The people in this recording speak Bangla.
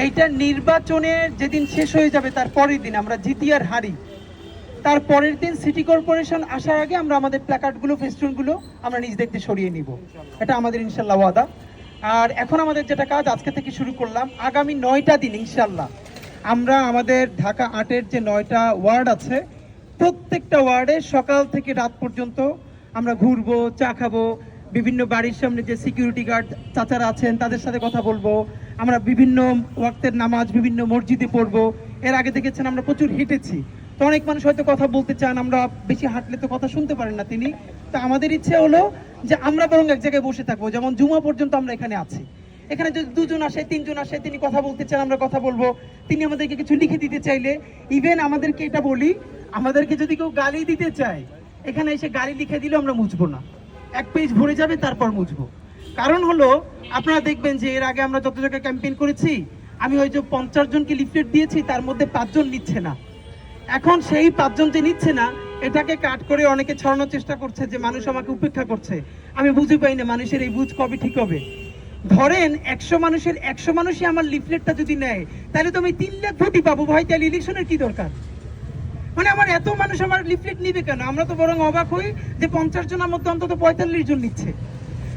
এইটা নির্বাচনের যেদিন শেষ হয়ে যাবে তার পরের দিন আমরা জিতি আর হারি, তার পরের দিন সিটি কর্পোরেশন আসার আগে আমরা আমাদের প্ল্যাকার্ডগুলো ফেস্টুনগুলো আমরা নিজ দেখতে সরিয়ে নিব, এটা আমাদের ইনশাল্লাহ ওয়াদা। আর এখন আমাদের যেটা কাজ আজকে থেকে শুরু করলাম, আগামী 9টা দিন ইনশাল্লাহ আমরা আমাদের ঢাকা 8-এর যে 9টা ওয়ার্ড আছে প্রত্যেকটা ওয়ার্ডে সকাল থেকে রাত পর্যন্ত আমরা ঘুরবো, চা খাবো, বিভিন্ন বাড়ির সামনে যে সিকিউরিটি গার্ড চাচারা আছেন তাদের সাথে কথা বলবো, আমরা বিভিন্ন ওয়াক্তের নামাজ বিভিন্ন মসজিদে পড়বো। এর আগে দেখেছেন আমরা প্রচুর হেঁটেছি, তো অনেক মানুষ হয়তো কথা বলতে চান, আমরা বেশি হাঁটলে তো কথা শুনতে পারেন না তিনি, তো আমাদের ইচ্ছে হলো যে আমরা বরং এক জায়গায় বসে থাকবো, যেমন জুমা পর্যন্ত আমরা এখানে আছি, এখানে যদি 2 জন আসে 3 জন আসে তিনি কথা বলতে চান আমরা কথা বলবো, তিনি আমাদেরকে কিছু লিখে দিতে চাইলে, ইভেন আমাদেরকে এটা বলি, আমাদেরকে যদি কেউ গালি দিতে চায় এখানে এসে গালি লিখে দিলেও আমরা মুছবো না, 1 পেজ ভরে যাবে তারপর মুছবো। কারণ হলো আপনারা দেখবেন যে এর আগে আমরা যত জায়গায় ক্যাম্পেইন করেছি আমি হয়তো 50 জনকে লিফলেট দিয়েছি, তার মধ্যে 5 জন নিচ্ছে না। এখন সেই 5 জন যে নিচ্ছে না এটাকে কাট করে অনেকে ছড়ানোর চেষ্টা করছে যে মানুষ আমাকে উপেক্ষা করছে। আমি বুঝে পাই না মানুষের এই বুঝ কবে ঠিক হবে। ধরেন 100 মানুষের 100 মানুষই আমার লিফলেটটা যদি নেয় তাহলে তো আমি 3 লাখ ভোটই পাবো ভাই, তাহলে ইলেকশনের কি দরকার? মানে আমার এত মানুষ আমার লিফলেট নিবে কেন? আমরা তো বরং অবাক হই যে 50 জনের মধ্যে অন্তত 45 জন নিচ্ছে।